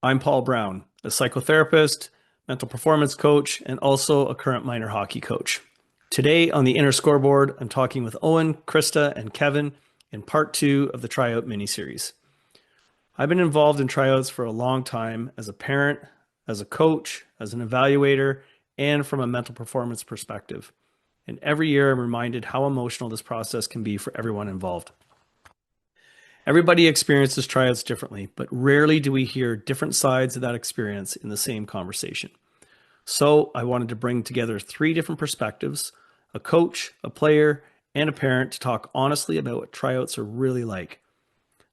I'm Paul Brown, a psychotherapist, mental performance coach, and also a current minor hockey coach. Today on the Inner Scoreboard, I'm talking with Owen, Krista, and Kevin in part 2 of the Tryout mini-series. I've been involved in tryouts for a long time as a parent, as a coach, as an evaluator, and from a mental performance perspective. And every year I'm reminded how emotional this process can be for everyone involved. Everybody experiences tryouts differently, but rarely do we hear different sides of that experience in the same conversation. So I wanted to bring together 3 different perspectives, a coach, a player, and a parent to talk honestly about what tryouts are really like.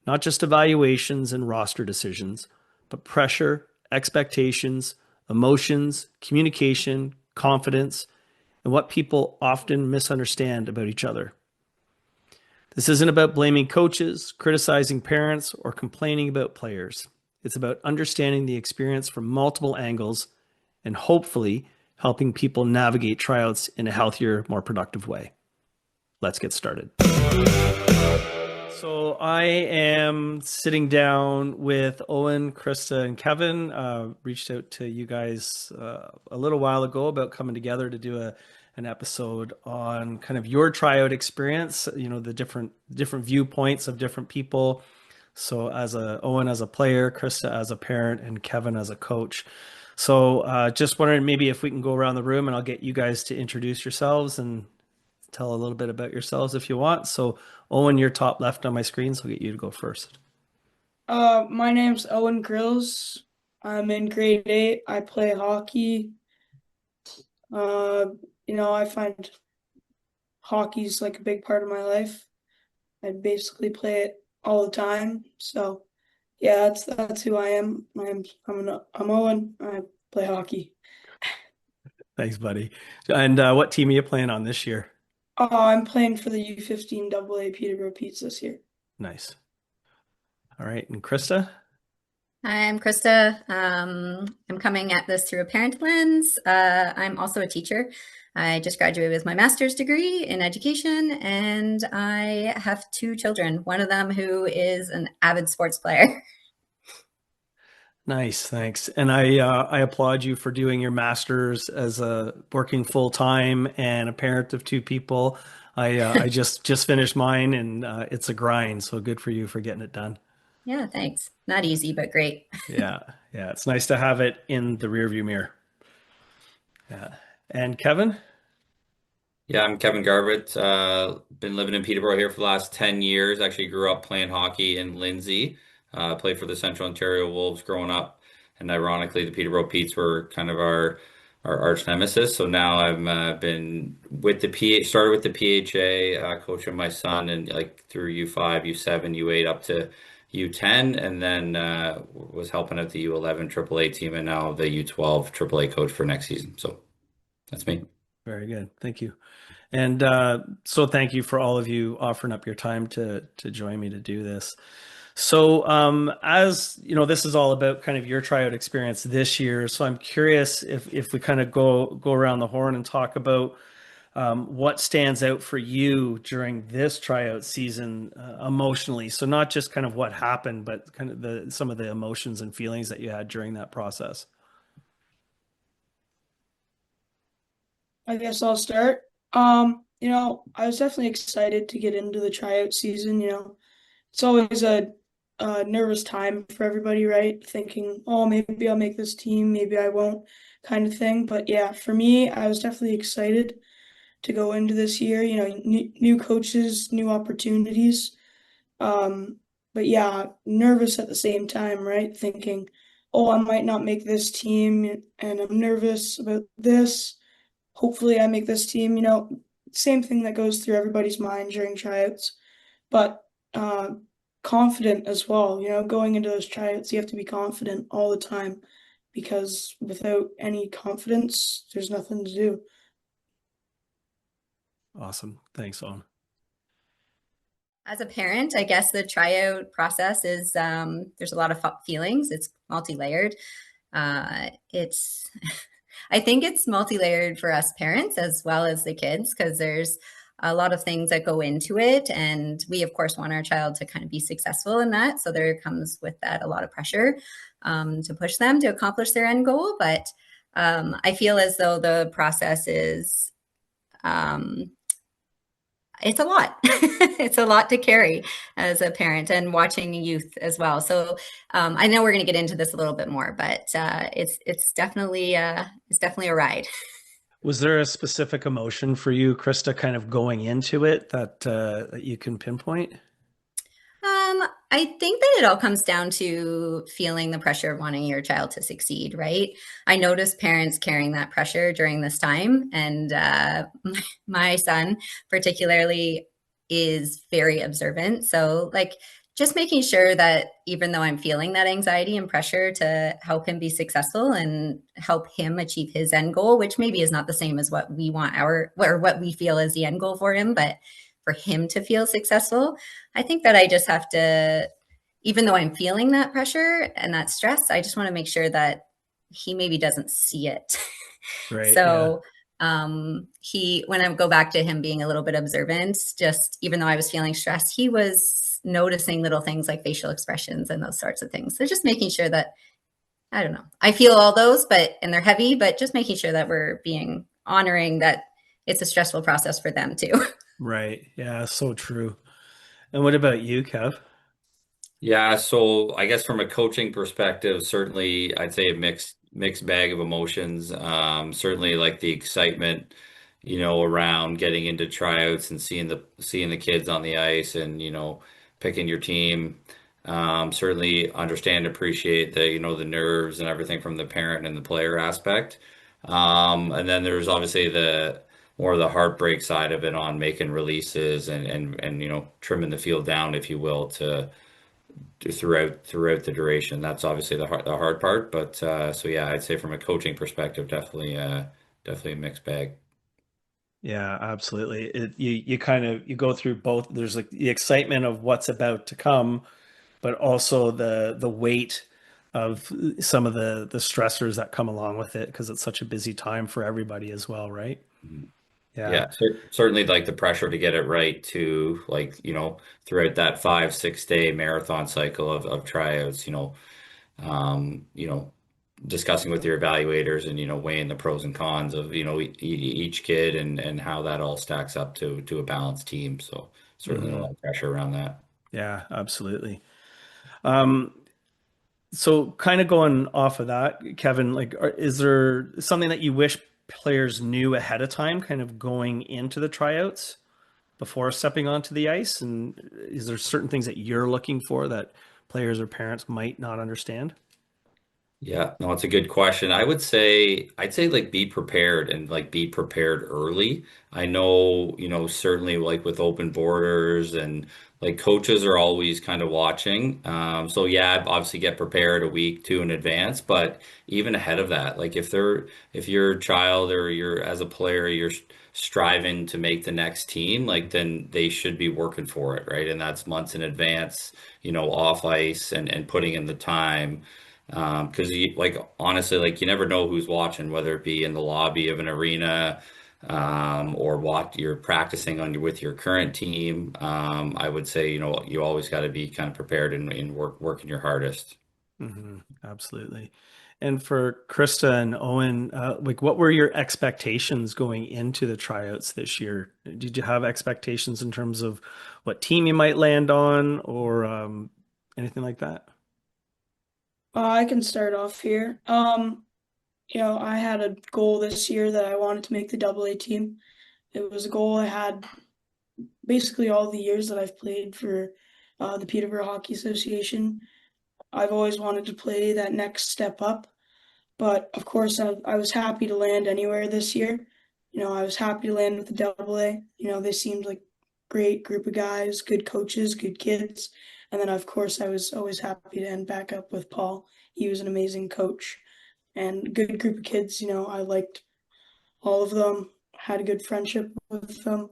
Not just evaluations and roster decisions, but pressure, expectations, emotions, communication, confidence, and what people often misunderstand about each other. This isn't about blaming coaches, criticizing parents, or complaining about players. It's about understanding the experience from multiple angles and hopefully helping people navigate tryouts in a healthier, more productive way. Let's get started. So I am sitting down with Owen, Krista, and Kevin. Reached out to you guys a little while ago about coming together to do an episode on kind of your tryout experience, the different viewpoints of different people. So Owen as a player, Krista as a parent, and Kevin as a coach. So just wondering maybe if we can go around the room and I'll get you guys to introduce yourselves and tell a little bit about yourselves if you want. So Owen, you're top left on my screen, so I'll get you to go first. My name's Owen Grills. I'm in grade 8. I play hockey. I find hockey's like a big part of my life. I basically play it all the time. So yeah, that's who I am. I'm Owen. I play hockey. Thanks, buddy. And what team are you playing on this year? I'm playing for the U15 AA Peterborough Petes this year. Nice. All right, and Krista? Hi, I'm Krista. I'm coming at this through a parent lens. I'm also a teacher. I just graduated with my master's degree in education, and I have 2 children, one of them who is an avid sports player. Nice, thanks. And I applaud you for doing your master's as a working full time and a parent of 2 people. I just finished mine, and it's a grind. So good for you for getting it done. Yeah, thanks. Not easy, but great. Yeah, it's nice to have it in the rearview mirror. Yeah, and Kevin? Yeah, I'm Kevin Garbett. Been living in Peterborough here for the last 10 years. Actually grew up playing hockey in Lindsay. Played for the Central Ontario Wolves growing up. And ironically, the Peterborough Petes were kind of our arch nemesis. So now I've been with the started with the PHA, coaching my son and like through U5, U7, U8 up to U10, and then was helping out the U11 AAA team and now the U12 AAA coach for next season. So that's me. Very good. Thank you. And so thank you for all of you offering up your time to join me to do this. So as you know, this is all about kind of your tryout experience this year. So I'm curious if we kind of go around the horn and talk about what stands out for you during this tryout season emotionally. So not just kind of what happened, but kind of some of the emotions and feelings that you had during that process. I guess I'll start. I was definitely excited to get into the tryout season. It's always a nervous time for everybody, right? Thinking, oh, maybe I'll make this team, maybe I won't, kind of thing. But yeah, for me, I was definitely excited to go into this year. New coaches, new opportunities. But yeah, nervous at the same time, right? Thinking, oh, I might not make this team, and I'm nervous about this. Hopefully I make this team, same thing that goes through everybody's mind during tryouts, but confident as well. Going into those tryouts, you have to be confident all the time because without any confidence, there's nothing to do. Awesome. Thanks, Owen. As a parent, I guess the tryout process is there's a lot of feelings. It's multi-layered. It's I think it's multi-layered for us parents as well as the kids because there's a lot of things that go into it. And we, of course, want our child to kind of be successful in that. So there comes with that a lot of pressure. to push them to accomplish their end goal. But I feel as though the process is, it's a lot. It's a lot to carry as a parent and watching youth as well. So I know we're going to get into this a little bit more, but it's definitely a ride. Was there a specific emotion for you, Krista, kind of going into it that you can pinpoint? I think that it all comes down to feeling the pressure of wanting your child to succeed, right? I notice parents carrying that pressure during this time. And my son particularly is very observant. So like just making sure that even though I'm feeling that anxiety and pressure to help him be successful and help him achieve his end goal, which maybe is not the same as what we want or what we feel is the end goal for him, but for him to feel successful, I think that I just have to, even though I'm feeling that pressure and that stress, I just want to make sure that he maybe doesn't see it. Right. So when I go back to him being a little bit observant, just even though I was feeling stressed, he was noticing little things like facial expressions and those sorts of things. So just making sure that, I don't know, I feel all those, and they're heavy, but just making sure that we're honoring that it's a stressful process for them too. Right. Yeah, so true. And what about you, Kev? Yeah, so I guess from a coaching perspective, certainly I'd say a mixed bag of emotions. Certainly like the excitement, around getting into tryouts and seeing the kids on the ice and picking your team. Certainly understand, appreciate the nerves and everything from the parent and the player aspect. And then there's obviously the more of the heartbreak side of it on making releases and trimming the field down, if you will, to throughout the duration. That's obviously the hard part. But so yeah, I'd say from a coaching perspective, definitely a mixed bag. Yeah, absolutely. You kind of you go through both. There's like the excitement of what's about to come, but also the weight of some of the stressors that come along with it because it's such a busy time for everybody as well, right? Mhm. Yeah. Yeah, certainly like the pressure to get it right to like, throughout that 5, 6 day marathon cycle of tryouts, um, you know, discussing with your evaluators and, weighing the pros and cons of, each kid and how that all stacks up to a balanced team. So certainly a Hmm. lot of pressure around that. Yeah, absolutely. Um, so kind of going off of that, Kevin, like, is there something that you wish players knew ahead of time, kind of going into the tryouts before stepping onto the ice? And is there certain things that you're looking for that players or parents might not understand? Yeah, no, it's a good question. I'd say like be prepared and like be prepared early. I know, certainly like with open borders and like coaches are always kind of watching. So yeah, obviously get prepared a week, two in advance, but even ahead of that, like if your child or you're as a player, you're striving to make the next team, like then they should be working for it, right? And that's months in advance, off ice and putting in the time. Because like honestly, like you never know who's watching, whether it be in the lobby of an arena, or what you're practicing with your current team. I would say, you always got to be kind of prepared and working your hardest. Hmm. Absolutely. And for Krista and Owen, like what were your expectations going into the tryouts this year? Did you have expectations in terms of what team you might land on or anything like that? I can start off here. I had a goal this year that I wanted to make the AA team. It was a goal I had basically all the years that I've played for the Peterborough Hockey Association. I've always wanted to play that next step up, but of course, I was happy to land anywhere this year. I was happy to land with the AA. They seemed like great group of guys, good coaches, good kids. And then, of course, I was always happy to end back up with Paul. He was an amazing coach and good group of kids. I liked all of them, had a good friendship with them.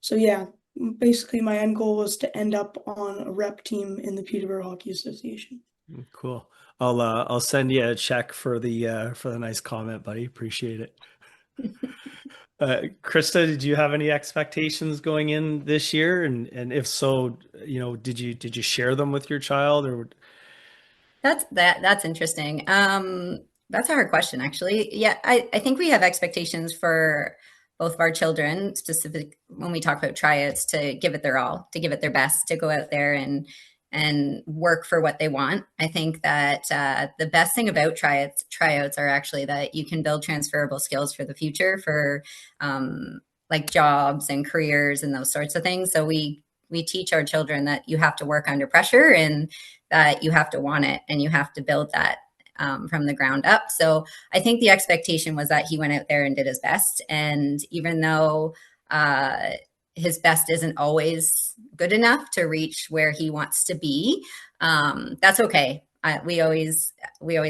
So yeah, basically my end goal was to end up on a rep team in the Peterborough Hockey Association. Cool. I'll send you a check for the nice comment, buddy. Appreciate it. Krista, did you have any expectations going in this year? And if so, did you share them with your child or? That's interesting. That's a hard question, actually. Yeah, I think we have expectations for both of our children, specific when we talk about tryouts, to give it their all, to give it their best, to go out there and work for what they want. I think that the best thing about tryouts are actually that you can build transferable skills for the future, for like jobs and careers and those sorts of things. So we teach our children that you have to work under pressure, and that you have to want it, and you have to build that from the ground up. So I think the expectation was that he went out there and did his best. And even though his best isn't always good enough to reach where he wants to be, that's okay. We always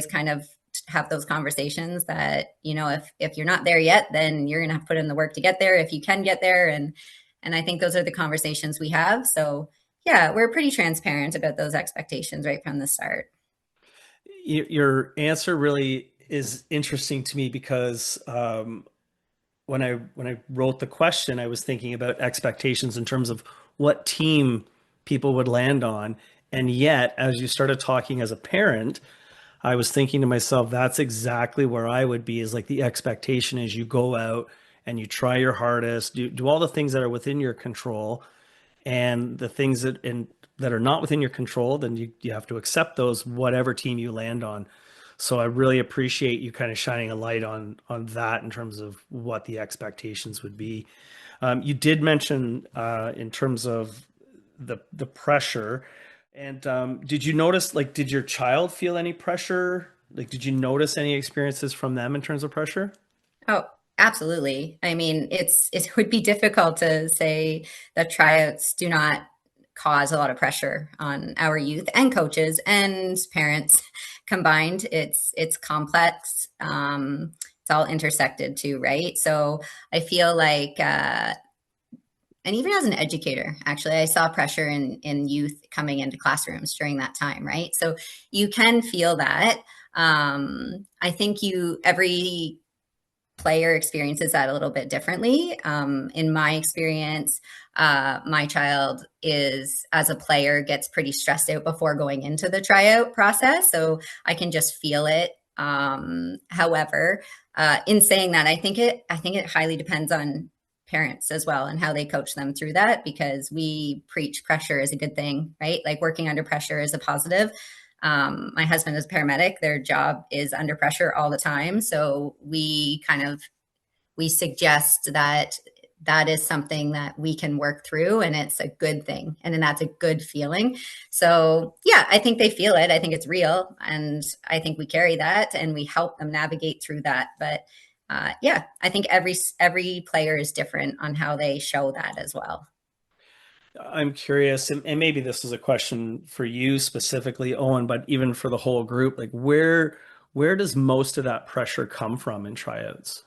kind of have those conversations that, if you're not there yet, then you're going to have to put in the work to get there if you can get there. And I think those are the conversations we have. So yeah, we're pretty transparent about those expectations right from the start. Your answer really is interesting to me because when I wrote the question, I was thinking about expectations in terms of what team people would land on. And yet, as you started talking as a parent, I was thinking to myself, that's exactly where I would be, is like the expectation is you go out and you try your hardest, do all the things that are within your control, and the things that are not within your control, then you have to accept those, whatever team you land on. So I really appreciate you kind of shining a light on that in terms of what the expectations would be. You did mention in terms of the pressure, and did you notice, like, did your child feel any pressure? Like, did you notice any experiences from them in terms of pressure? Oh, absolutely. I mean, it would be difficult to say that tryouts do not cause a lot of pressure on our youth and coaches and parents combined. It's complex. It's all intersected too, right? So I feel like, and even as an educator, actually, I saw pressure in youth coming into classrooms during that time, right? So you can feel that. I think every player experiences that a little bit differently. In my experience, my child as a player, gets pretty stressed out before going into the tryout process. So I can just feel it. However, in saying that, I think it highly depends on parents as well and how they coach them through that, because we preach pressure is a good thing, right? Like working under pressure is a positive. My husband is a paramedic. Their job is under pressure all the time. So we suggest that is something that we can work through, and it's a good thing. And then that's a good feeling. So yeah, I think they feel it. I think it's real. And I think we carry that and we help them navigate through that. But yeah, I think every player is different on how they show that as well. I'm curious, and maybe this is a question for you specifically, Owen, but even for the whole group, like where does most of that pressure come from in tryouts?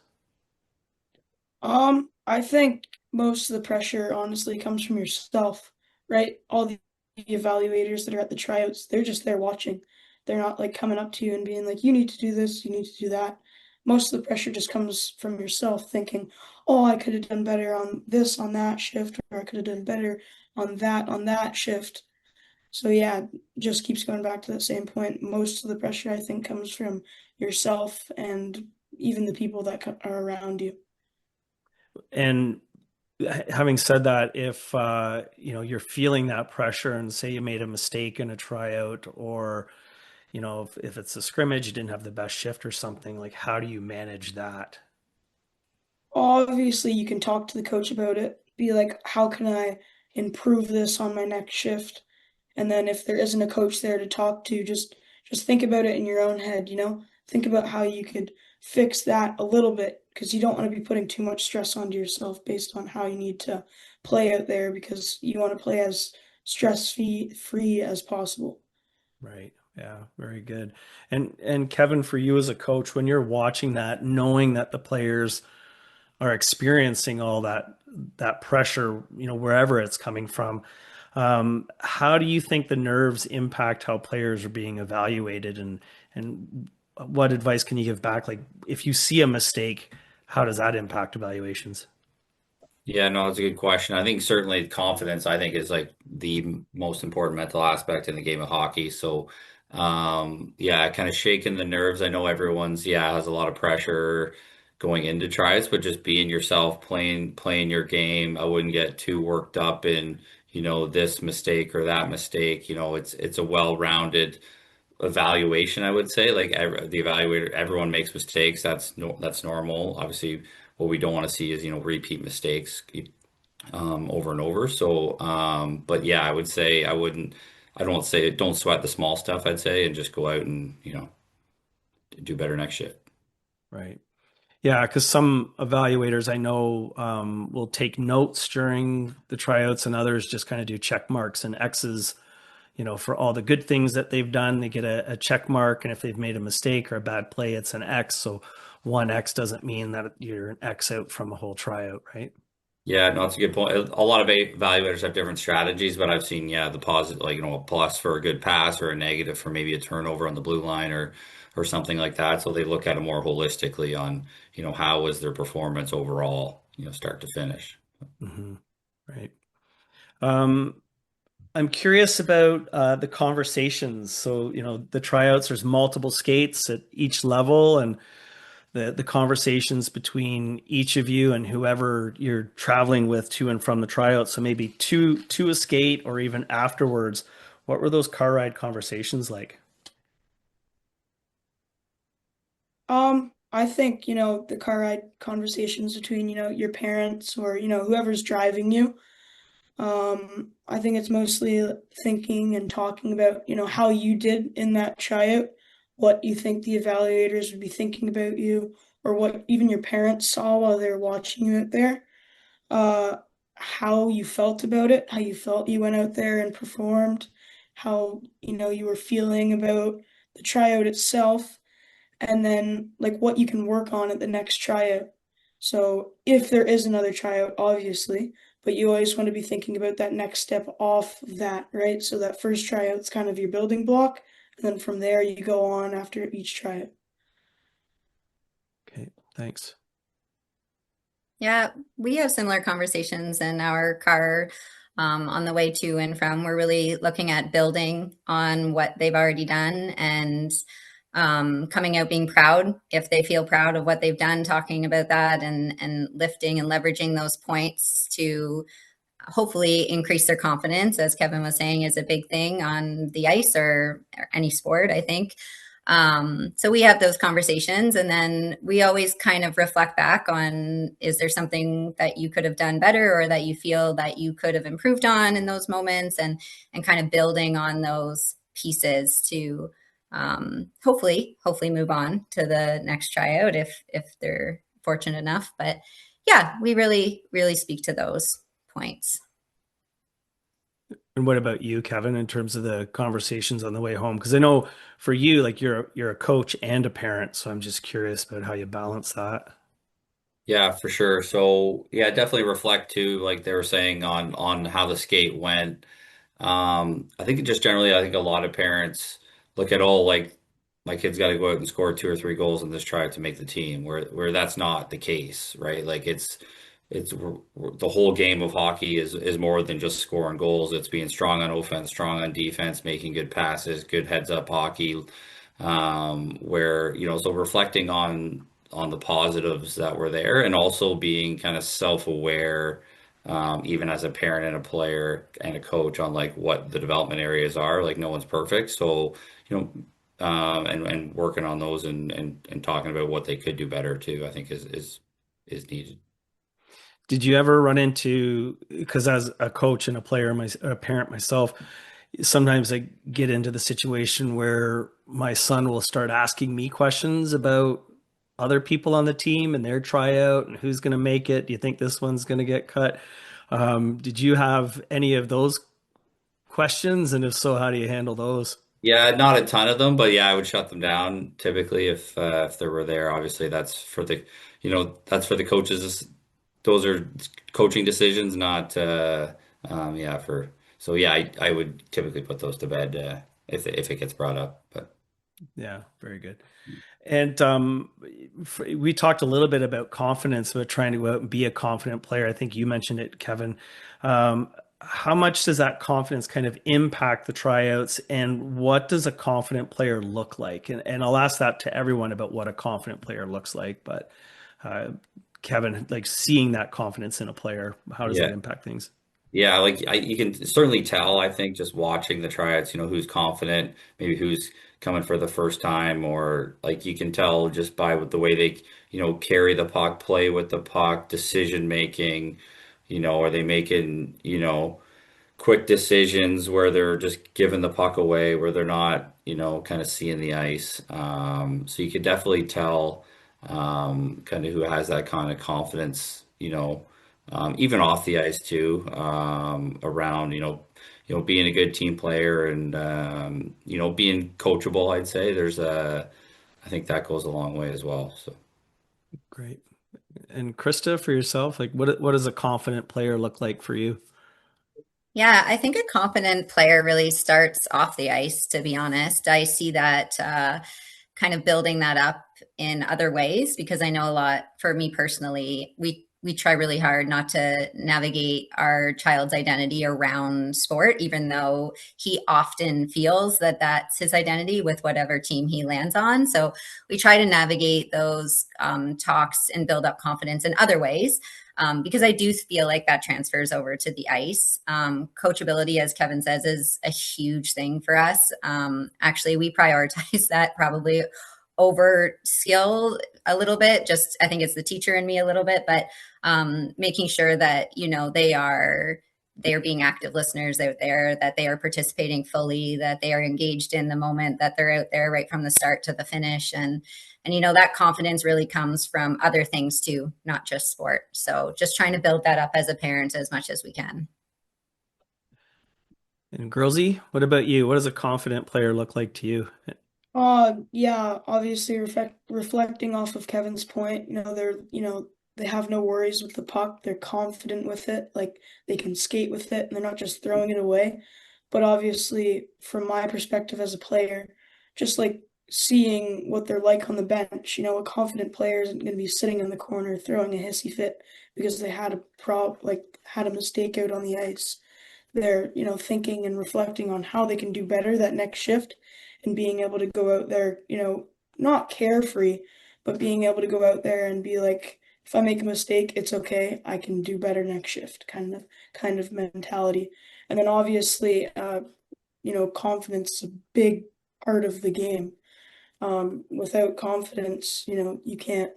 I think most of the pressure honestly comes from yourself, right? All the evaluators that are at the tryouts, they're just there watching. They're not like coming up to you and being like, you need to do this, you need to do that. Most of the pressure just comes from yourself thinking, oh, I could have done better on this on that shift, or I could have done better on that shift. So yeah, just keeps going back to that same point. Most of the pressure I think comes from yourself and even the people that are around you. And having said that, if you're feeling that pressure, and say you made a mistake in a tryout, or if it's a scrimmage, you didn't have the best shift or something, like how do you manage that? Obviously, you can talk to the coach about it. Be like, how can I improve this on my next shift? And then if there isn't a coach there to talk to, just think about it in your own head, Think about how you could fix that a little bit, because you don't want to be putting too much stress onto yourself based on how you need to play out there, because you want to play as stress free as possible. Right. Yeah, very good. And Kevin, for you as a coach, when you're watching that, knowing that the players are experiencing all that pressure, wherever it's coming from, how do you think the nerves impact how players are being evaluated, and what advice can you give back? Like, if you see a mistake, how does that impact evaluations? Yeah, no, it's a good question. I think certainly confidence, I think, is like the most important mental aspect in the game of hockey. So Yeah, kind of shaking the nerves. I know everyone's, has a lot of pressure going into tries, but just being yourself, playing your game. I wouldn't get too worked up in, this mistake or that mistake. It's a well-rounded evaluation, I would say. Like the evaluator, everyone makes mistakes. That's normal. Obviously, what we don't want to see is, repeat mistakes over and over. So, but yeah, I would say I don't say don't sweat the small stuff, I'd say, and just go out and, do better next shift. Right. Yeah, because some evaluators I know will take notes during the tryouts, and others just kind of do check marks and X's, for all the good things that they've done. They get a check mark, and if they've made a mistake or a bad play, it's an X. So one X doesn't mean that you're an X out from a whole tryout, right? Yeah, no, that's a good point. A lot of evaluators have different strategies, but I've seen, the positive, like, a plus for a good pass or a negative for maybe a turnover on the blue line or something like that. So they look at it more holistically on, how was their performance overall, start to finish. Mm-hmm. Right. Um, I'm curious about the conversations. So, the tryouts, there's multiple skates at each level, and the conversations between each of you and whoever you're traveling with to and from the tryout. So maybe to a skate or even afterwards, what were those car ride conversations like? I think, the car ride conversations between, your parents or, whoever's driving you. I think it's mostly thinking and talking about, how you did in that tryout, what you think the evaluators would be thinking about you, or what even your parents saw while they were watching you out there. Uh, how you felt about it, how you felt you went out there and performed, how, you were feeling about the tryout itself, and then like what you can work on at the next tryout. So if there is another tryout, obviously, but you always want to be thinking about that next step off of that, right? So that first tryout is kind of your building block, and then from there you go on after each tryout. Okay, thanks. Yeah, we have similar conversations in our car on the way to and from. We're really looking at building on what they've already done and coming out being proud if they feel proud of what they've done, talking about that and lifting and leveraging those points to hopefully increase their confidence, as Kevin was saying, is a big thing on the ice or any sport, I think. So we have those conversations, and then we always kind of reflect back on, is there something that you could have done better or that you feel that you could have improved on in those moments, and kind of building on those pieces to hopefully move on to the next tryout if they're fortunate enough. But yeah, we really speak to those points. And what about you, Kevin, in terms of the conversations on the way home? Because I know for you, like you're a coach and a parent, so I'm just curious about how you balance that. Yeah, for sure. So yeah, definitely reflect too, like they were saying on how the skate went. I think just generally, I think a lot of parents look at, oh, like my kid's got to go out and score two or three goals in this try to make the team, where that's not the case, right? Like the whole game of hockey is more than just scoring goals. It's being strong on offense, strong on defense, making good passes, good heads up hockey. Where so reflecting on the positives that were there, and also being kind of self-aware, even as a parent and a player and a coach, on like what the development areas are. Like no one's perfect, so and working on those and talking about what they could do better too, I think is needed. Did you ever run into, because as a coach and a player, a parent myself, sometimes I get into the situation where my son will start asking me questions about other people on the team and their tryout and who's going to make it. Do you think this one's going to get cut? Did you have any of those questions? And if so, how do you handle those? Yeah, not a ton of them, but yeah, I would shut them down typically if they were there. Obviously, that's for the coaches. Those are coaching decisions, not yeah, for so yeah, I would typically put those to bed if it gets brought up. But Yeah, very good. And we talked a little bit about confidence, about trying to go out and be a confident player. I think you mentioned it, Kevin. Um, how much does that confidence kind of impact the tryouts, and what does a confident player look like? And I'll ask that to everyone about what a confident player looks like, but uh, Kevin, like seeing that confidence in a player, how does that Yeah. impact things? Yeah, you can certainly tell, I think, just watching the tryouts, who's confident, maybe who's coming for the first time, or like you can tell just by with the way they, carry the puck, play with the puck, decision making, are they making, quick decisions where they're just giving the puck away, where they're not, kind of seeing the ice. So you could definitely tell kind of who has that kind of confidence, even off the ice too, around, being a good team player and, being coachable, I'd say I think that goes a long way as well. So. Great. And Krista, for yourself, like what does a confident player look like for you? Yeah, I think a confident player really starts off the ice, to be honest. I see that kind of building that up in other ways because I know a lot for me personally, we try really hard not to navigate our child's identity around sport, even though he often feels that that's his identity with whatever team he lands on. So we try to navigate those talks and build up confidence in other ways. Because I do feel like that transfers over to the ice. Coachability, as Kevin says, is a huge thing for us. Actually, we prioritize that probably over skill a little bit. Just I think it's the teacher in me a little bit, but making sure that they are being active listeners out there, that they are participating fully, that they are engaged in the moment, that they're out there right from the start to the finish, and that confidence really comes from other things too, not just sport. So just trying to build that up as a parent as much as we can. And Girlsy, what about you? What does a confident player look like to you? Yeah, obviously reflecting off of Kevin's point, they have no worries with the puck. They're confident with it. Like they can skate with it and they're not just throwing it away. But obviously, from my perspective as a player, just like seeing what they're like on the bench, a confident player isn't going to be sitting in the corner throwing a hissy fit because they had had a mistake out on the ice. They're, thinking and reflecting on how they can do better that next shift and being able to go out there, not carefree, but being able to go out there and be like, if I make a mistake, it's okay. I can do better next shift, kind of mentality. And then obviously, confidence is a big part of the game. Without confidence, you can't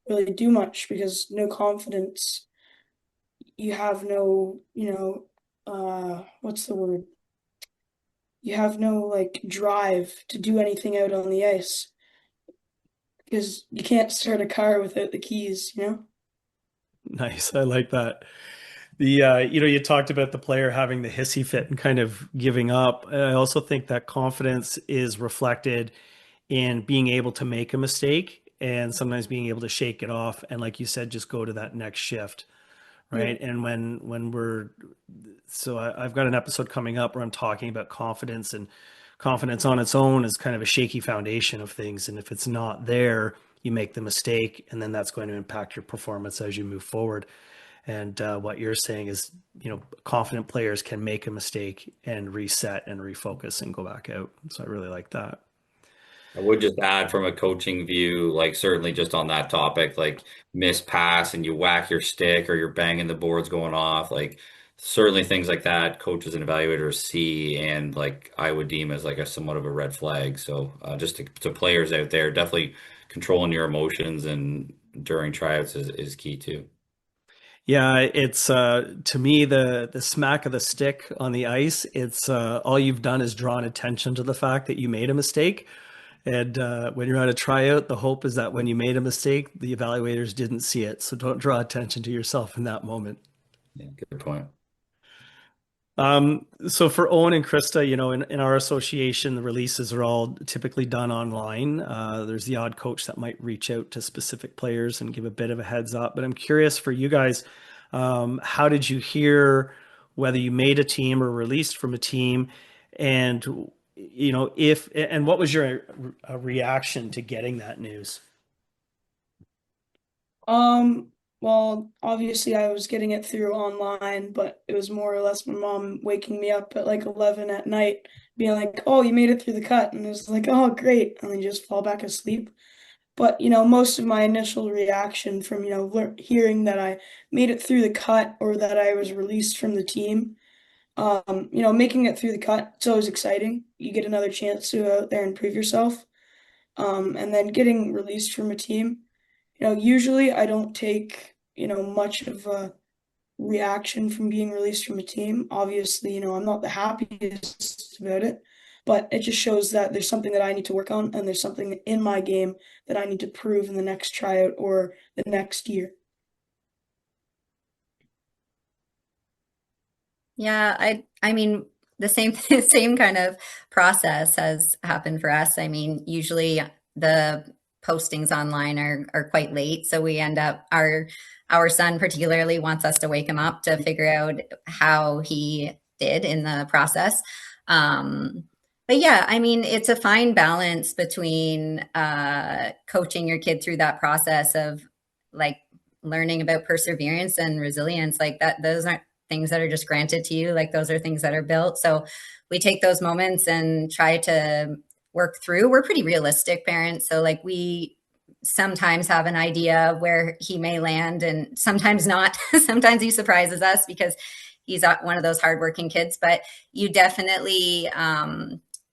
really do much because no confidence, you have no, what's the word? You have no like drive to do anything out on the ice because you can't start a car without the keys. Nice. I like that. You talked about the player having the hissy fit and kind of giving up. I also think that confidence is reflected in being able to make a mistake and sometimes being able to shake it off. And like you said, just go to that next shift. Yeah. Right. And I've got an episode coming up where I'm talking about confidence, and confidence on its own is kind of a shaky foundation of things. And if it's not there, you make the mistake, and then that's going to impact your performance as you move forward. And what you're saying is, confident players can make a mistake and reset and refocus and go back out. So I really like that. I would just add from a coaching view, like certainly just on that topic, like miss pass and you whack your stick or you're banging the boards going off, like certainly things like that, coaches and evaluators see and like I would deem as like a somewhat of a red flag. So just to players out there, definitely controlling your emotions and during tryouts is key too. Yeah, it's to me the smack of the stick on the ice. It's all you've done is drawn attention to the fact that you made a mistake. And when you're at a tryout, the hope is that when you made a mistake, the evaluators didn't see it. So don't draw attention to yourself in that moment. Yeah, good point. So for Owen and Krista, in our association, the releases are all typically done online. There's the odd coach that might reach out to specific players and give a bit of a heads up. But I'm curious for you guys, how did you hear whether you made a team or released from a team? And, what was your reaction to getting that news? well, obviously I was getting it through online, but it was more or less my mom waking me up at like 11 at night, being like, "Oh, you made it through the cut." And it was like, "Oh, great." And then just fall back asleep. But, most of my initial reaction from, hearing that I made it through the cut or that I was released from the team, making it through the cut, it's always exciting. You get another chance to go out there and prove yourself. And then getting released from a team, usually I don't take, much of a reaction from being released from a team. Obviously, I'm not the happiest about it, but it just shows that there's something that I need to work on and there's something in my game that I need to prove in the next tryout or the next year. Yeah, I mean the same same kind of process has happened for us. I mean, usually the postings online are quite late, so we end up our son particularly wants us to wake him up to figure out how he did in the process. But yeah, I mean, it's a fine balance between coaching your kid through that process of like learning about perseverance and resilience, like that. Those aren't things that are just granted to you. Like those are things that are built. So we take those moments and try to work through. We're pretty realistic parents. So like we sometimes have an idea of where he may land and sometimes not. Sometimes he surprises us because he's one of those hardworking kids, but you definitely,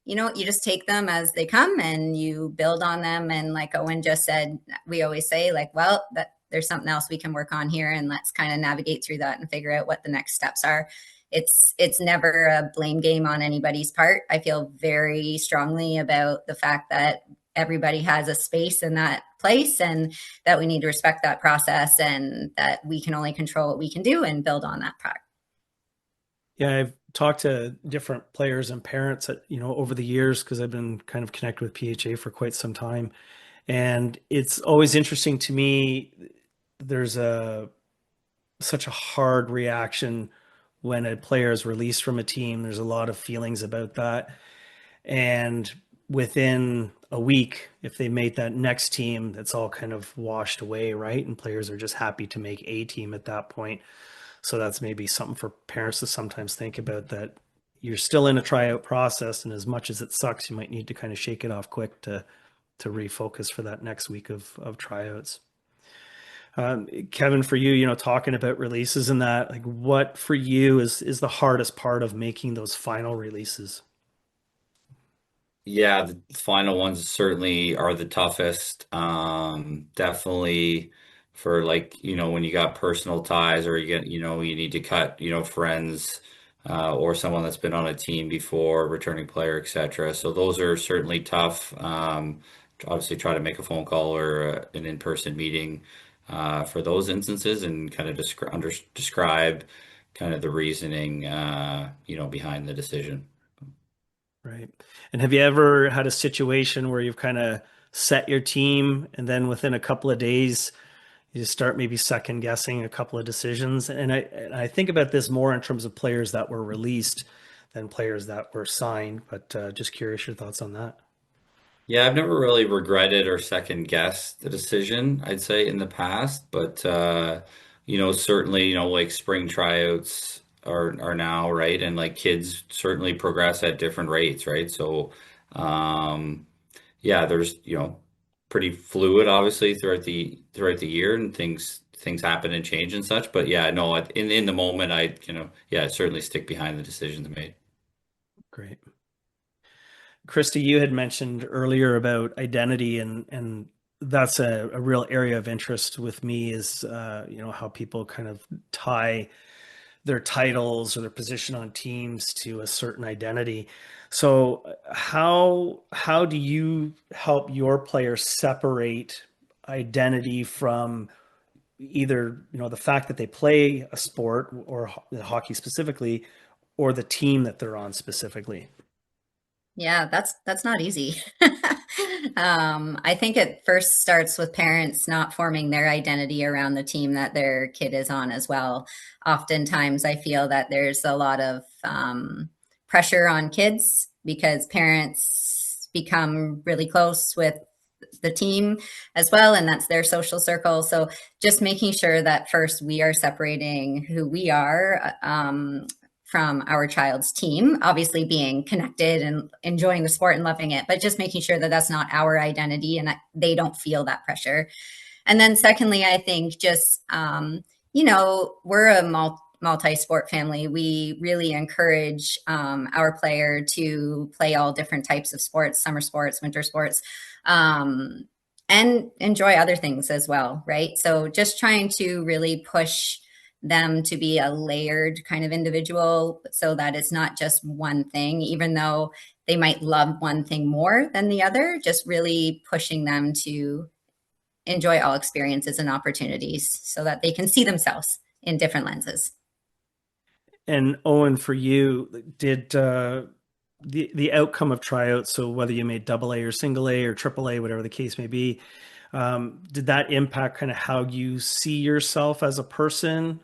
you just take them as they come and you build on them. And like Owen just said, we always say like, well, there's something else we can work on here, and let's kind of navigate through that and figure out what the next steps are. It's never a blame game on anybody's part. I feel very strongly about the fact that everybody has a space in that place and that we need to respect that process and that we can only control what we can do and build on that product. Yeah, I've talked to different players and parents over the years because I've been kind of connected with PHA for quite some time. And it's always interesting to me. There's such a hard reaction when a player is released from a team. There's a lot of feelings about that. And within a week, if they made that next team, that's all kind of washed away, right? And players are just happy to make a team at that point. So that's maybe something for parents to sometimes think about, that you're still in a tryout process. And as much as it sucks, you might need to kind of shake it off quick to refocus for that next week of tryouts. Kevin, for you, talking about releases and that, like what for you is the hardest part of making those final releases? Yeah, the final ones certainly are the toughest. Definitely for like, when you got personal ties or you need to cut, friends, or someone that's been on a team before, returning player, etc. So those are certainly tough. Obviously try to make a phone call or an in-person meeting for those instances and kind of describe kind of the reasoning, behind the decision. Right. And have you ever had a situation where you've kind of set your team and then within a couple of days you just start maybe second guessing a couple of decisions? And I think about this more in terms of players that were released than players that were signed, but just curious your thoughts on that. Yeah, I've never really regretted or second guessed the decision, I'd say in the past, but certainly, like spring tryouts are now, right? And like kids certainly progress at different rates, right? So um yeah, there's, pretty fluid obviously throughout the year and things happen and change and such. But yeah, no, in the moment I, yeah, certainly stick behind the decisions made. Great. Krista, you had mentioned earlier about identity, and that's a real area of interest with me is, how people kind of tie their titles or their position on teams to a certain identity. So how do you help your players separate identity from either, the fact that they play a sport or hockey specifically, or the team that they're on specifically? Yeah, that's not easy. I think it first starts with parents not forming their identity around the team that their kid is on as well. Oftentimes, I feel that there's a lot of pressure on kids because parents become really close with the team as well, and that's their social circle. So just making sure that first we are separating who we are from our child's team, obviously being connected and enjoying the sport and loving it, but just making sure that that's not our identity and that they don't feel that pressure. And then secondly, I think just, we're a multi-sport family. We really encourage our player to play all different types of sports, summer sports, winter sports, and enjoy other things as well, right? So just trying to really push them to be a layered kind of individual so that it's not just one thing, even though they might love one thing more than the other, just really pushing them to enjoy all experiences and opportunities so that they can see themselves in different lenses. And Owen, for you, did the outcome of tryouts, so whether you made AA or single A or triple A, whatever the case may be, did that impact kind of how you see yourself as a person?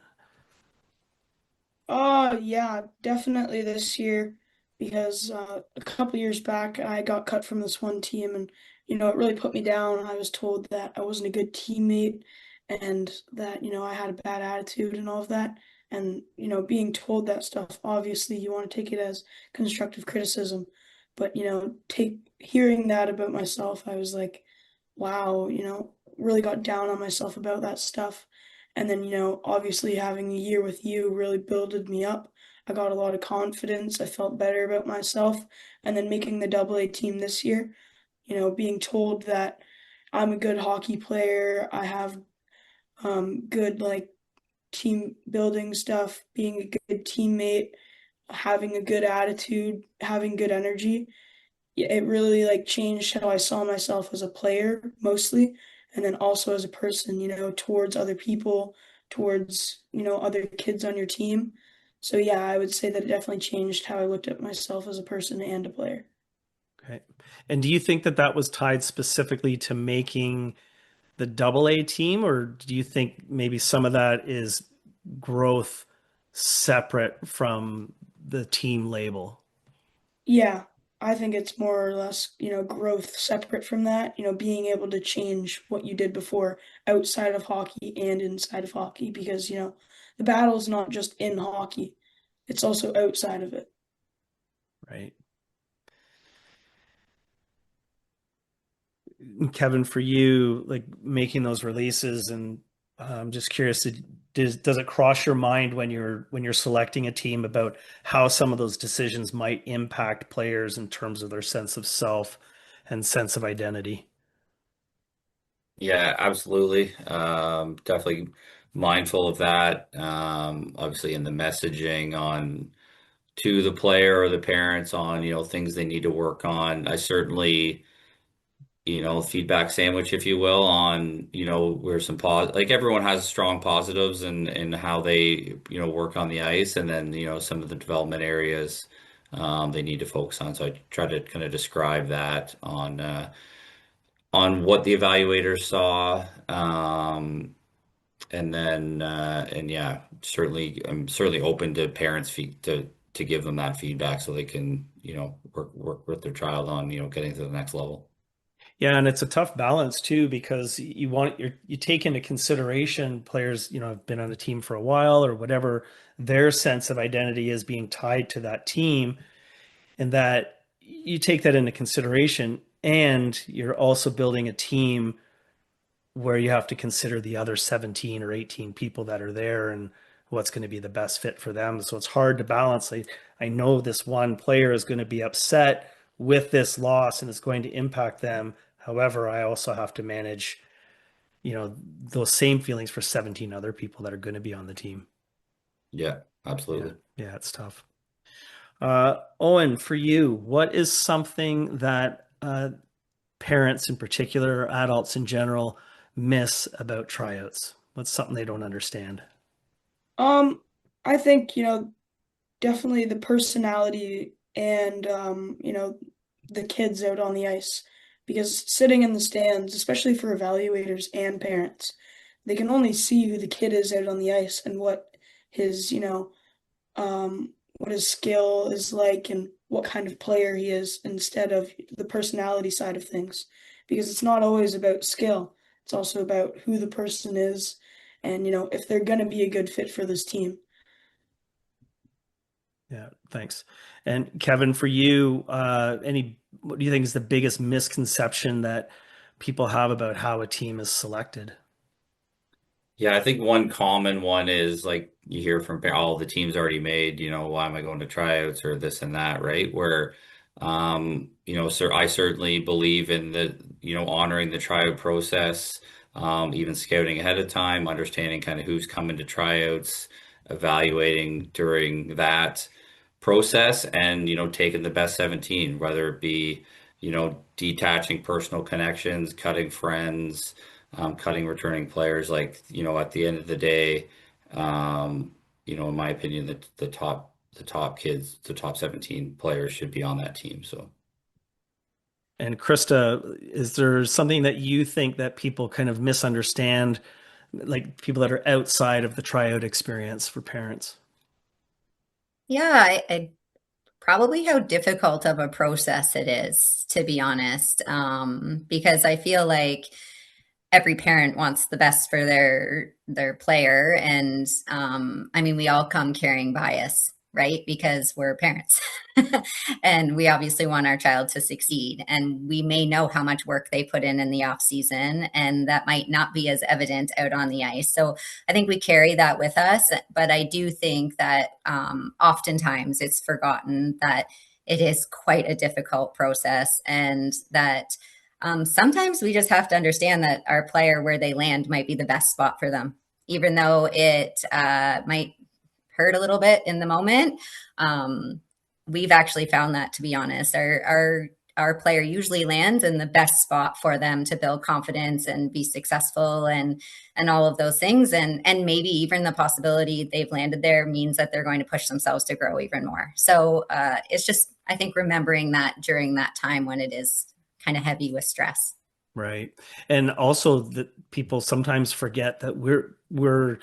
Yeah, definitely this year because a couple years back I got cut from this one team and it really put me down. I was told that I wasn't a good teammate and that I had a bad attitude and all of that. And being told that stuff, obviously you want to take it as constructive criticism, but take hearing that about myself, I was like, wow, really got down on myself about that stuff. And then, obviously having a year with you really builded me up. I got a lot of confidence. I felt better about myself. And then making the AA team this year, being told that I'm a good hockey player, I have good like team building stuff, being a good teammate, having a good attitude, having good energy. It really like changed how I saw myself as a player mostly, and then also as a person, towards other people, towards, other kids on your team. So yeah, I would say that it definitely changed how I looked at myself as a person and a player. Okay. And do you think that that was tied specifically to making the AA team, or do you think maybe some of that is growth separate from the team label? Yeah, I think it's more or less, growth separate from that, being able to change what you did before outside of hockey and inside of hockey because, the battle is not just in hockey, it's also outside of it. Right. Kevin, for you, like making those releases, and I'm just curious, does it cross your mind when you're selecting a team about how some of those decisions might impact players in terms of their sense of self and sense of identity? Yeah, absolutely. Definitely mindful of that. Obviously in the messaging on to the player or the parents on, things they need to work on. I certainly, feedback sandwich, if you will, on, where some like everyone has strong positives and how they, work on the ice, and then, some of the development areas they need to focus on. So I try to kind of describe that on what the evaluators saw. And then and yeah, certainly I'm certainly open to parents to give them that feedback so they can, work with their child on, getting to the next level. Yeah, and it's a tough balance too because you take into consideration players, have been on the team for a while or whatever their sense of identity is being tied to that team, and that you take that into consideration, and you're also building a team where you have to consider the other 17 or 18 people that are there and what's going to be the best fit for them. So it's hard to balance. I know this one player is going to be upset with this loss and it's going to impact them. However, I also have to manage, those same feelings for 17 other people that are going to be on the team. Yeah, Yeah. absolutely. Yeah, it's tough. Owen, for you, what is something that parents in particular, or adults in general, miss about tryouts? What's something they don't understand? Um, I think, definitely the personality and the kids out on the ice because sitting in the stands, especially for evaluators and parents, they can only see who the kid is out on the ice and his, what his skill is like and what kind of player he is instead of the personality side of things. because it's not always about skill. It's also about who the person is and, if they're going to be a good fit for this team. Yeah, thanks. And Kevin, for you, what do you think is the biggest misconception that people have about how a team is selected? Yeah, I think one common one is like you hear from all the teams already made, why am I going to tryouts or this and that, right? Where, sir, I certainly believe in honoring the tryout process, even scouting ahead of time, understanding kind of who's coming to tryouts, evaluating during that process, and, taking the best 17, whether it be, detaching personal connections, cutting friends, cutting returning players. Like, at the end of the day, in my opinion, the top kids, the top 17 players should be on that team. So, And Krista, is there something that you think that people kind of misunderstand, like people that are outside of the tryout experience for parents? Yeah, I probably how difficult of a process it is, to be honest, because I feel like every parent wants the best for their player, and I mean, we all come carrying bias, right? Because we're parents, and we obviously want our child to succeed, and we may know how much work they put in the off season, and that might not be as evident out on the ice. So I think we carry that with us, but I do think that oftentimes it's forgotten that it is quite a difficult process, and that sometimes we just have to understand that our player, where they land, might be the best spot for them, even though it might hurt a little bit in the moment. We've actually found that, to be honest, our player usually lands in the best spot for them to build confidence and be successful, and all of those things. And maybe even the possibility they've landed there means that they're going to push themselves to grow even more. So it's just, I think, remembering that during that time when it is kind of heavy with stress. Right. And also that people sometimes forget that we're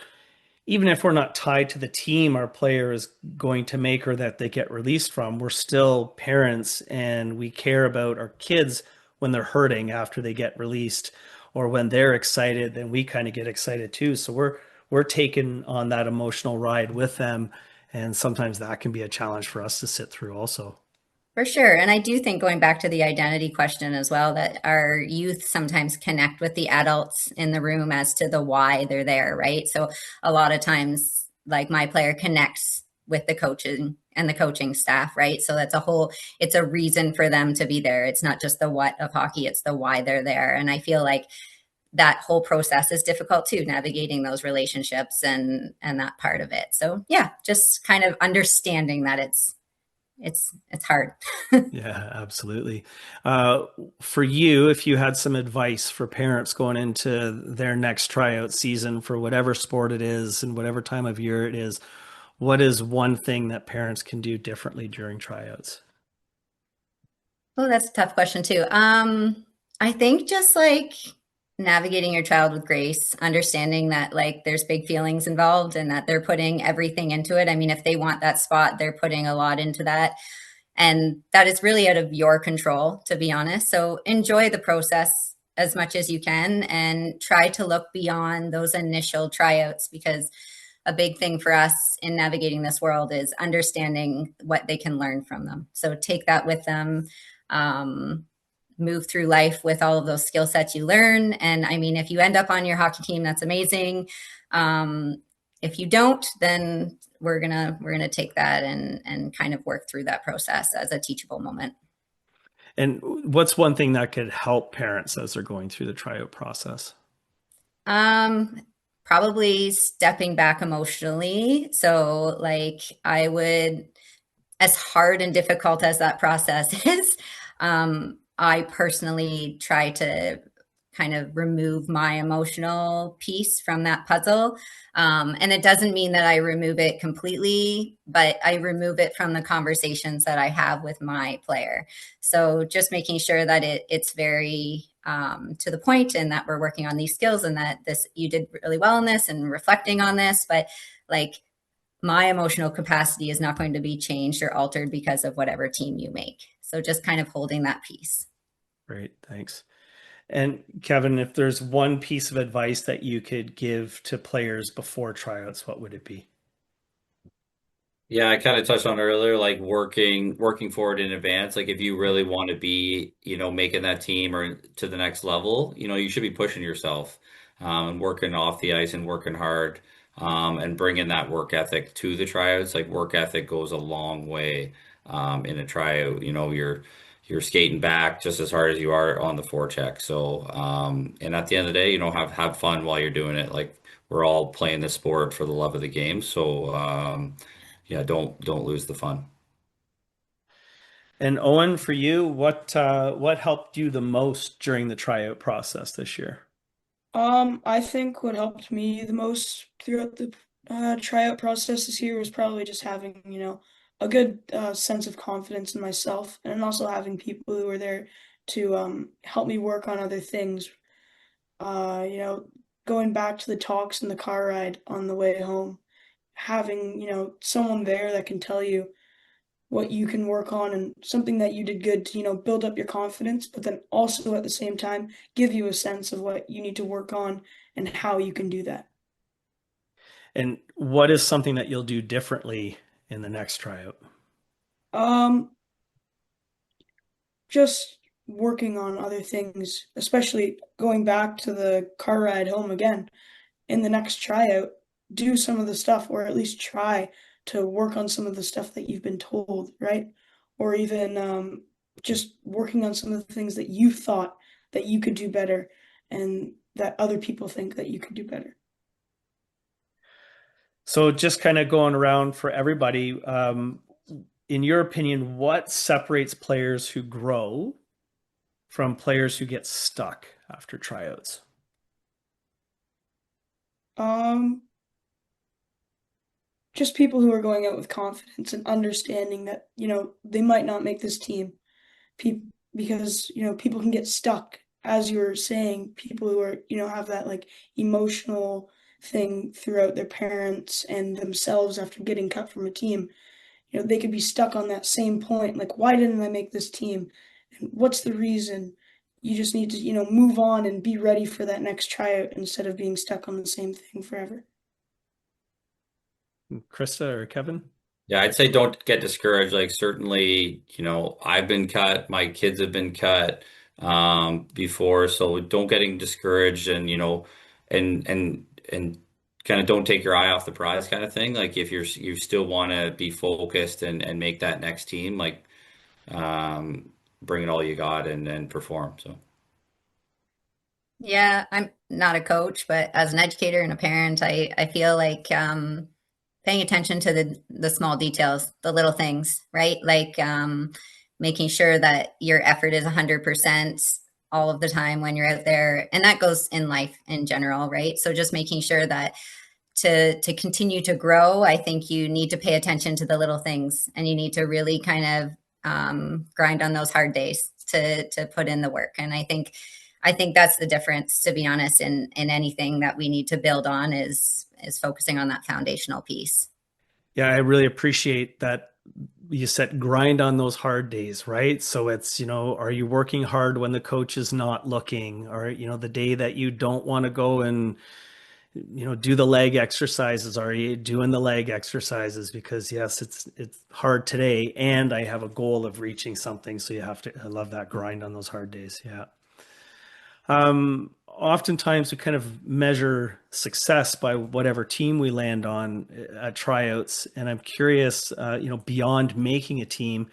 even if we're not tied to the team our player is going to make or that they get released from, we're still parents and we care about our kids when they're hurting after they get released, or when they're excited, then we kind of get excited too. So we're taking on that emotional ride with them. And sometimes that can be a challenge for us to sit through also. For sure. And I do think, going back to the identity question as well, that our youth sometimes connect with the adults in the room as to the why they're there, right? So a lot of times, like, my player connects with the coaching and the coaching staff, right? So it's a reason for them to be there. It's not just the what of hockey, it's the why they're there. And I feel like that whole process is difficult too, navigating those relationships and that part of it. So yeah, just kind of understanding that it's hard. Yeah, absolutely. For you, if you had some advice for parents going into their next tryout season for whatever sport it is and whatever time of year it is, what is one thing that parents can do differently during tryouts? Oh, that's a tough question too. I think just like navigating your child with grace, understanding that like there's big feelings involved and that they're putting everything into it. I mean, if they want that spot, they're putting a lot into that. And that is really out of your control, to be honest. So enjoy the process as much as you can and try to look beyond those initial tryouts, because a big thing for us in navigating this world is understanding what they can learn from them. So take that with them. Move through life with all of those skill sets you learn. And I mean, if you end up on your hockey team, that's amazing. If you don't, then we're gonna take that and kind of work through that process as a teachable moment. And what's one thing that could help parents as they're going through the tryout process? Probably stepping back emotionally. So like I would, as hard and difficult as that process is, I personally try to kind of remove my emotional piece from that puzzle. And it doesn't mean that I remove it completely, but I remove it from the conversations that I have with my player. So just making sure that it's very to the point, and that we're working on these skills, and that you did really well in this, and reflecting on this, but like my emotional capacity is not going to be changed or altered because of whatever team you make. So just kind of holding that piece. Great, thanks. And Kevin, if there's one piece of advice that you could give to players before tryouts, what would it be? Yeah, I kind of touched on earlier, like working forward in advance. Like if you really want to be, making that team or to the next level, you should be pushing yourself, and working off the ice and working hard, and bringing that work ethic to the tryouts. Like work ethic goes a long way, in a tryout. You're skating back just as hard as you are on the forecheck. So, and at the end of the day, have fun while you're doing it. Like we're all playing the sport for the love of the game. So, yeah, don't lose the fun. And Owen, for you, what helped you the most during the tryout process this year? I think what helped me the most throughout the tryout process this year was probably just having, a good sense of confidence in myself, and also having people who were there to help me work on other things. You know, going back to the talks in the car ride on the way home, having, someone there that can tell you what you can work on and something that you did good to, build up your confidence, but then also at the same time give you a sense of what you need to work on and how you can do that. And what is something that you'll do differently in the next tryout? Um, just working on other things, especially going back to the car ride home again in the next tryout, do some of the stuff, or at least try to work on some of the stuff that you've been told, right? Or even just working on some of the things that you thought that you could do better and that other people think that you could do better. So just kind of going around for everybody, in your opinion, what separates players who grow from players who get stuck after tryouts? Um, just people who are going out with confidence and understanding that, they might not make this team. Because, people can get stuck, as you were saying, people who are, have that like emotional thing throughout their parents and themselves after getting cut from a team. They could be stuck on that same point, like, why didn't I make this team? And what's the reason? You just need to, move on and be ready for that next tryout instead of being stuck on the same thing forever. Krista or Kevin? Yeah, I'd say don't get discouraged. Like certainly, I've been cut, my kids have been cut, before, so don't getting discouraged and and kind of don't take your eye off the prize kind of thing. Like if you still want to be focused and make that next team, like bring it all you got and perform. So Yeah, I'm not a coach, but as an educator and a parent, I feel like paying attention to the small details, the little things, right? Like making sure that your effort is 100% all of the time when you're out there. And that goes in life in general, right? So just making sure that to continue to grow, I think you need to pay attention to the little things, and you need to really kind of grind on those hard days to put in the work. And I think that's the difference, to be honest, in anything that we need to build on is focusing on that foundational piece. Yeah, I really appreciate that you said grind on those hard days, right? So it's, are you working hard when the coach is not looking, or, the day that you don't want to go and, do the leg exercises? Are you doing the leg exercises? Because yes, it's hard today and I have a goal of reaching something. So I love that grind on those hard days. Yeah. Oftentimes we kind of measure success by whatever team we land on at tryouts. And I'm curious, beyond making a team,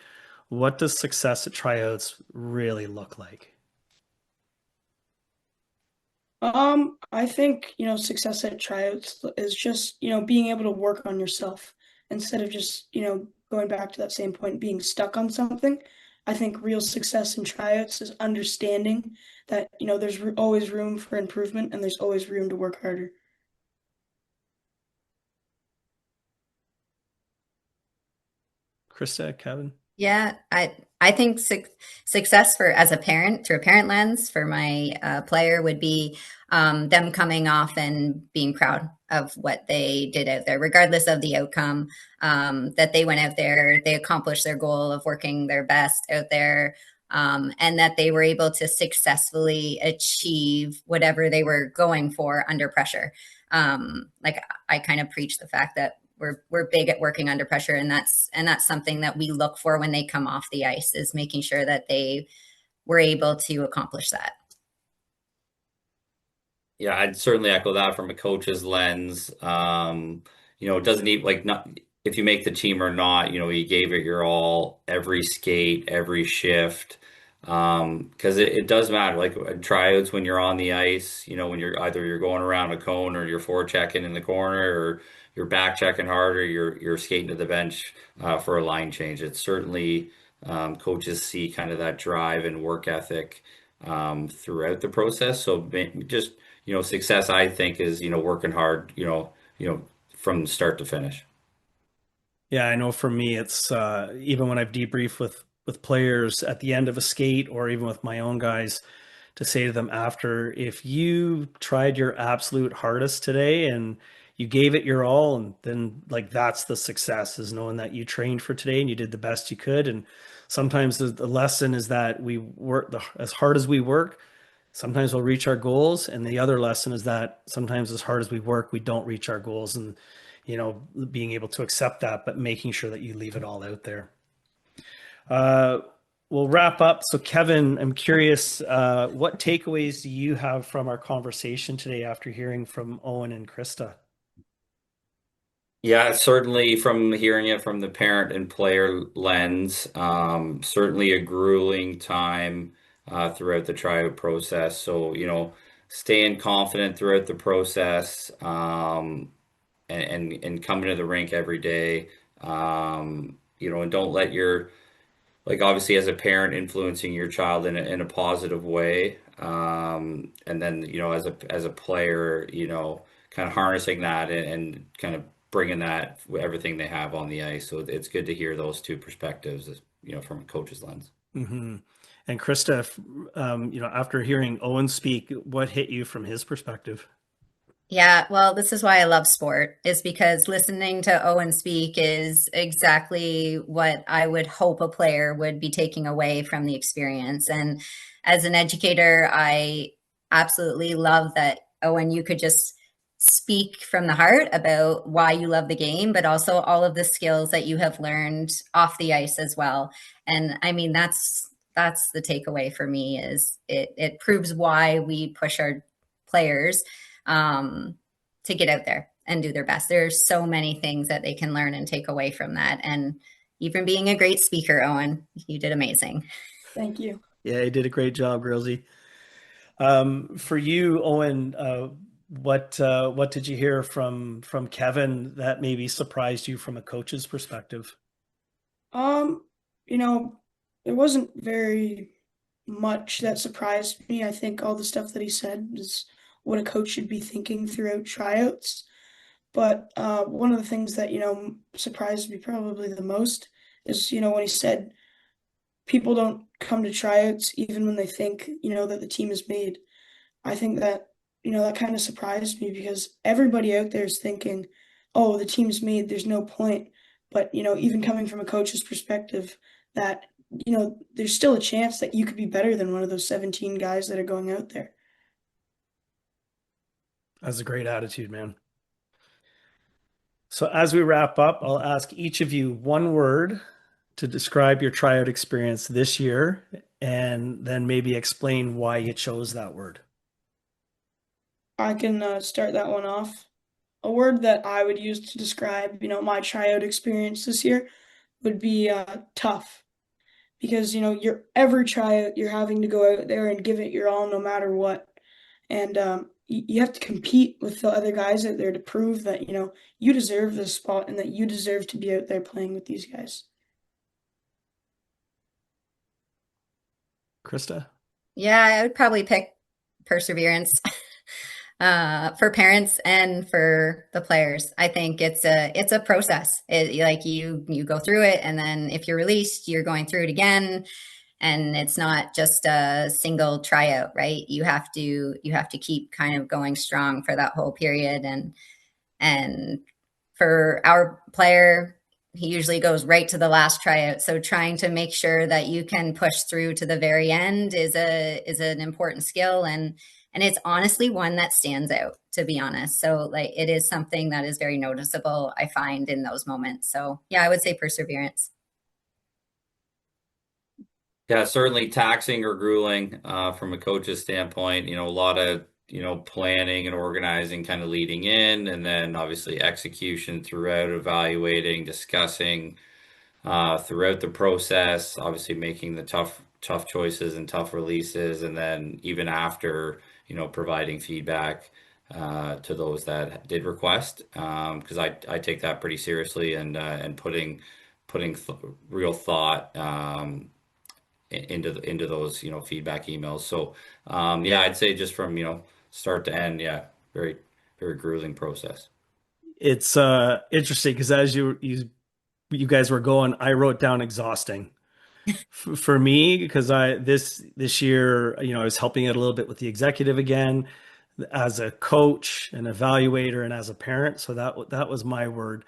what does success at tryouts really look like? I think, success at tryouts is just, being able to work on yourself instead of just, going back to that same point, being stuck on something. I think real success in tryouts is understanding that, there's always room for improvement and there's always room to work harder. Krista, Kevin? Yeah, I think success for as a parent through a parent lens for my player would be them coming off and being proud of what they did out there, regardless of the outcome. That they went out there, they accomplished their goal of working their best out there, and that they were able to successfully achieve whatever they were going for under pressure. Like I kind of preach the fact that we're big at working under pressure, and that's something that we look for when they come off the ice, is making sure that they were able to accomplish that. Yeah, I'd certainly echo that from a coach's lens. It doesn't need like not if you make the team or not, you gave it your all every skate, every shift. Because it does matter. Like tryouts when you're on the ice, when you're going around a cone or you're forechecking in the corner or you're back checking hard or you're skating to the bench for a line change. It's certainly coaches see kind of that drive and work ethic throughout the process. So just success, I think, is, working hard, from start to finish. Yeah, I know for me, it's even when I've debriefed with players at the end of a skate or even with my own guys, to say to them after, if you tried your absolute hardest today and you gave it your all, and then like that's the success, is knowing that you trained for today and you did the best you could. And sometimes the lesson is that we work as hard as we work, sometimes we'll reach our goals. And the other lesson is that sometimes as hard as we work, we don't reach our goals, and, being able to accept that, but making sure that you leave it all out there. We'll wrap up. So Kevin, I'm curious, what takeaways do you have from our conversation today after hearing from Owen and Krista? Yeah, certainly from hearing it from the parent and player lens, certainly a grueling time throughout the tryout process. So, staying confident throughout the process, and coming to the rink every day, and don't let like obviously as a parent influencing your child in a positive way, and then as a player, kind of harnessing that and kind of bringing that everything they have on the ice. So it's good to hear those two perspectives, from a coach's lens. Mm-hmm. And Krista, after hearing Owen speak, what hit you from his perspective? Yeah, well, this is why I love sport, is because listening to Owen speak is exactly what I would hope a player would be taking away from the experience. And as an educator, I absolutely love that, Owen, you could just speak from the heart about why you love the game, but also all of the skills that you have learned off the ice as well. And I mean, that's the takeaway for me, is it proves why we push our players to get out there and do their best. There's so many things that they can learn and take away from that. And even being a great speaker, Owen, you did amazing. Thank you. Yeah, you did a great job, Grilsey. For you, Owen, what did you hear from Kevin that maybe surprised you from a coach's perspective? It wasn't very much that surprised me. I think all the stuff that he said is what a coach should be thinking throughout tryouts. But one of the things that, surprised me probably the most is, when he said people don't come to tryouts even when they think, that the team is made. I think that, that kind of surprised me, because everybody out there is thinking, oh, the team's made, there's no point. But, even coming from a coach's perspective, that, there's still a chance that you could be better than one of those 17 guys that are going out there. That's a great attitude, man. So as we wrap up, I'll ask each of you one word to describe your tryout experience this year, and then maybe explain why you chose that word. I can start that one off. A word that I would use to describe, my tryout experience this year would be tough. Because, your every tryout, you're having to go out there and give it your all no matter what. And you have to compete with the other guys out there to prove that, you deserve this spot and that you deserve to be out there playing with these guys. Krista? Yeah, I would probably pick perseverance. For parents and for the players. I think it's a process. Like you go through it, and then if you're released, you're going through it again, and it's not just a single tryout, right? You have to keep kind of going strong for that whole period. And for our player, he usually goes right to the last tryout. So trying to make sure that you can push through to the very end is an important skill. And it's honestly one that stands out, to be honest. So like, it is something that is very noticeable, I find, in those moments. So yeah, I would say perseverance. Yeah, certainly taxing or grueling from a coach's standpoint. A lot of planning and organizing kind of leading in, and then obviously execution throughout, evaluating, discussing throughout the process, obviously making the tough choices and tough releases, and then even after, providing feedback to those that did request, because I take that pretty seriously, and putting real thought into those feedback emails. So yeah, I'd say just from start to end, yeah, very very grueling process. It's interesting because as you guys were going, I wrote down exhausting for me because this year, I was helping it a little bit with the executive again as a coach, an evaluator, and as a parent. So that was my word.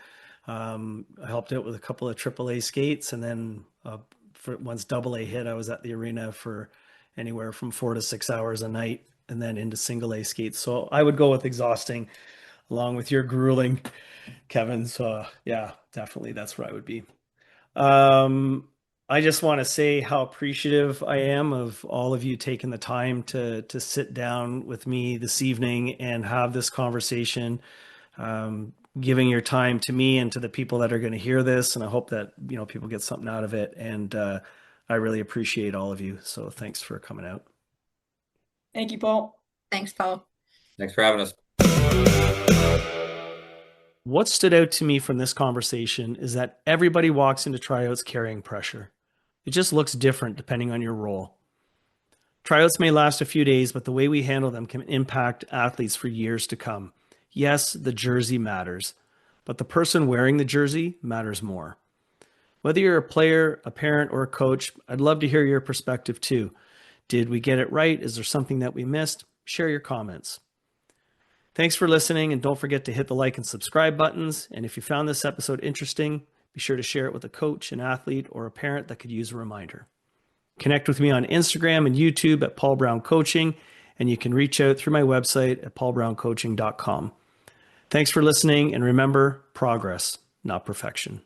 I helped out with a couple of AAA skates, and then once AA hit, I was at the arena for anywhere from 4 to 6 hours a night, and then into single A skates. So I would go with exhausting, along with your grueling, Kevin. So yeah, definitely that's where I would be. I just want to say how appreciative I am of all of you taking the time to sit down with me this evening and have this conversation, giving your time to me and to the people that are going to hear this. And I hope that, people get something out of it. And I really appreciate all of you. So thanks for coming out. Thank you, Paul. Thanks, Paul. Thanks for having us. What stood out to me from this conversation is that everybody walks into tryouts carrying pressure. It just looks different depending on your role. Tryouts may last a few days, but the way we handle them can impact athletes for years to come. Yes, the jersey matters, but the person wearing the jersey matters more. Whether you're a player, a parent, or a coach, I'd love to hear your perspective too. Did we get it right? Is there something that we missed? Share your comments. Thanks for listening, and don't forget to hit the like and subscribe buttons. And if you found this episode interesting, be sure to share it with a coach, an athlete, or a parent that could use a reminder. Connect with me on Instagram and YouTube at Paul Brown Coaching, and you can reach out through my website at paulbrowncoaching.com. Thanks for listening, and remember, progress, not perfection.